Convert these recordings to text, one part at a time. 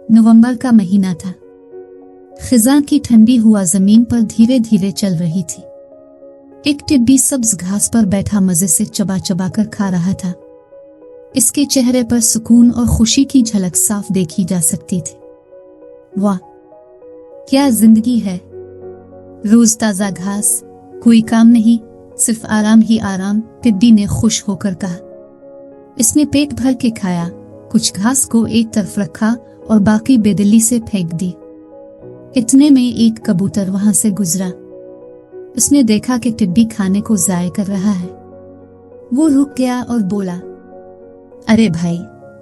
नवंबर का महीना था। खिज़ां की ठंडी हवा जमीन पर धीरे धीरे चल रही थी। एक टिड्डी सब्ज घास पर बैठा मजे से चबा चबा कर खा रहा था। इसके चेहरे पर सुकून और खुशी की झलक साफ देखी जा सकती थी। वाह, क्या जिंदगी है! रोज ताजा घास, कोई काम नहीं, सिर्फ आराम ही आराम, टिड्डी ने खुश होकर कहा। इसने पेट भर के खाया, कुछ घास को एक तरफ रखा और बाकी बेदिली से फेंक दी। इतने में एक कबूतर वहां से गुजरा। उसने देखा कि टिड्डी खाने को ज़ाय कर रहा है। वो रुक गया और बोला, अरे भाई,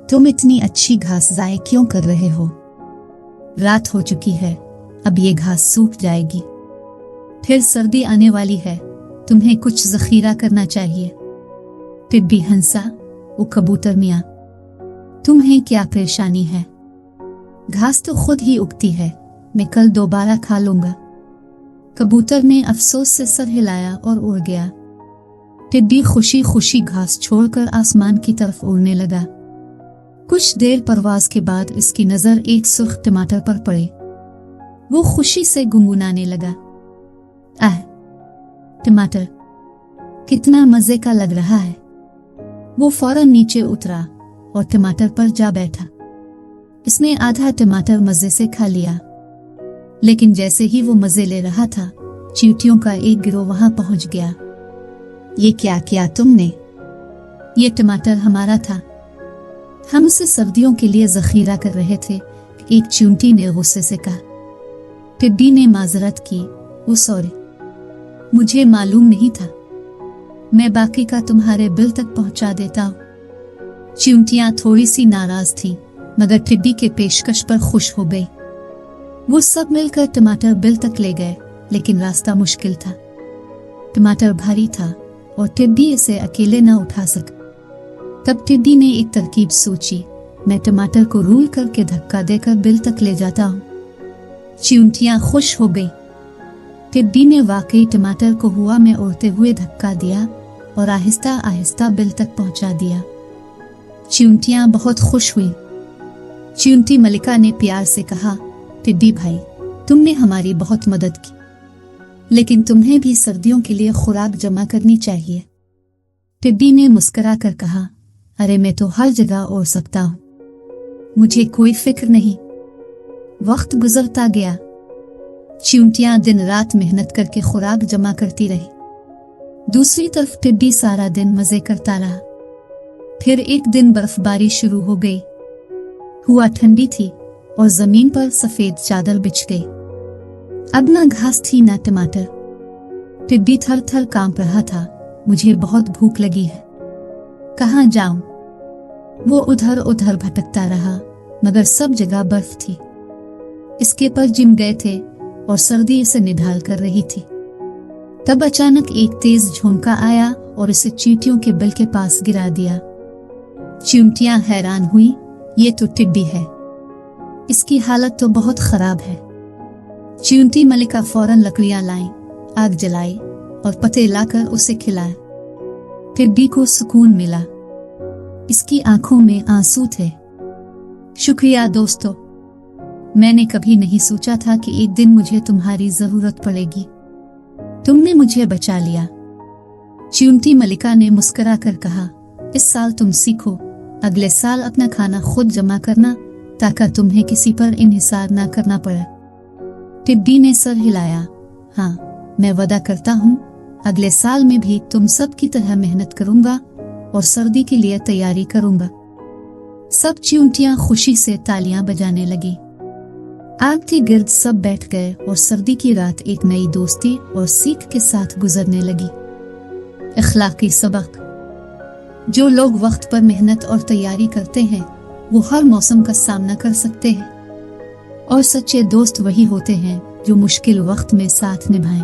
तुम इतनी अच्छी घास ज़ाय क्यों कर रहे हो? रात हो चुकी है, अब ये घास सूख जाएगी, फिर सर्दी आने वाली है, तुम्हें कुछ ज़ख़ीरा करना चाहिए। टिड्डी हंसा, वो कबूतर मियाँ, तुम्हें क्या परेशानी है? घास तो खुद ही उगती है, मैं कल दोबारा खा लूंगा। कबूतर ने अफसोस से सर हिलाया और उड़ गया। टिड्डी खुशी खुशी घास छोड़कर आसमान की तरफ उड़ने लगा। कुछ देर परवाज के बाद इसकी नजर एक सुर्ख टमाटर पर पड़ी। वो खुशी से गुनगुनाने लगा, आह, टमाटर कितना मजे का लग रहा है। वो फौरन नीचे उतरा और टमाटर पर जा बैठा। इसने आधा टमाटर मजे से खा लिया, लेकिन जैसे ही वो मजे ले रहा था, चींटियों का एक गिरोह वहां पहुंच गया। ये क्या किया तुमने? ये टमाटर हमारा था, हम उसे सर्दियों के लिए ज़ख़ीरा कर रहे थे, एक चींटी ने गुस्से से कहा। टिड्डी ने माजरत की, वो सॉरी, मुझे मालूम नहीं था, मैं बाकी का तुम्हारे बिल तक पहुंचा देता हूँ। चींटियां थोड़ी सी नाराज थी, मगर टिड्डी के पेशकश पर खुश हो गई। वो सब मिलकर टमाटर बिल तक ले गए, लेकिन रास्ता मुश्किल था। टमाटर भारी था और टिड्डी इसे अकेले न उठा सका। तब टिड्डी ने एक तरकीब सोची, मैं टमाटर को रूल करके धक्का देकर बिल तक ले जाता हूँ। चींटियां खुश हो गई। टिड्डी ने वाकई टमाटर को हवा में उड़ते हुए धक्का दिया और आहिस्ता आहिस्ता बिल तक पहुंचा दिया। चींटियां बहुत खुश हुई। चींटी मलिका ने प्यार से कहा, टिड्डी भाई, तुमने हमारी बहुत मदद की, लेकिन तुम्हें भी सर्दियों के लिए खुराक जमा करनी चाहिए। टिड्डी ने मुस्कुरा कर कहा, अरे मैं तो हर जगह उड़ सकता हूँ, मुझे कोई फिक्र नहीं। वक्त गुजरता गया। चींटियां दिन रात मेहनत करके खुराक जमा करती रही। दूसरी तरफ टिड्डी सारा दिन मजे करता रहा। फिर एक दिन बर्फबारी शुरू हो गई। हवा ठंडी थी और जमीन पर सफेद चादर बिछ गई। अब ना घास थी ना टमाटर। टिड्डी थर थर कांप रहा था, मुझे बहुत भूख लगी है, कहाँ जाऊं? वो उधर उधर भटकता रहा, मगर सब जगह बर्फ थी। इसके पर जिम गए थे और सर्दी इसे निढाल कर रही थी। तब अचानक एक तेज झोंका आया और इसे चींटियों के बिल के पास गिरा दिया। चींटियां हैरान हुई, ये तो टिड्डी है, इसकी हालत तो बहुत खराब है। चींटी मलिका फौरन लकड़ियां लाई, आग जलाई और पत्ते लाकर उसे खिलाए। टिड्डी को सुकून मिला, इसकी आंखों में आंसू थे। शुक्रिया दोस्तों, मैंने कभी नहीं सोचा था कि एक दिन मुझे तुम्हारी जरूरत पड़ेगी, तुमने मुझे बचा लिया। चींटी मलिका ने मुस्कुरा कर कहा, इस साल तुम सीखो, अगले साल अपना खाना खुद जमा करना, ताकि तुम्हें किसी पर इन्हिसार ना करना पड़े। टिड्डी ने सर हिलाया, हाँ, मैं वादा करता हूँ, अगले साल में भी तुम सब की तरह मेहनत करूंगा और सर्दी के लिए तैयारी करूंगा। सब चींटियां खुशी से तालियां बजाने लगी। आग के गिर्द सब बैठ गए और सर्दी की रात एक नई दोस्ती और सीख के साथ गुजरने लगी। अखलाकी सबक, जो लोग वक्त पर मेहनत और तैयारी करते हैं, वो हर मौसम का सामना कर सकते हैं, और सच्चे दोस्त वही होते हैं जो मुश्किल वक्त में साथ निभाएं।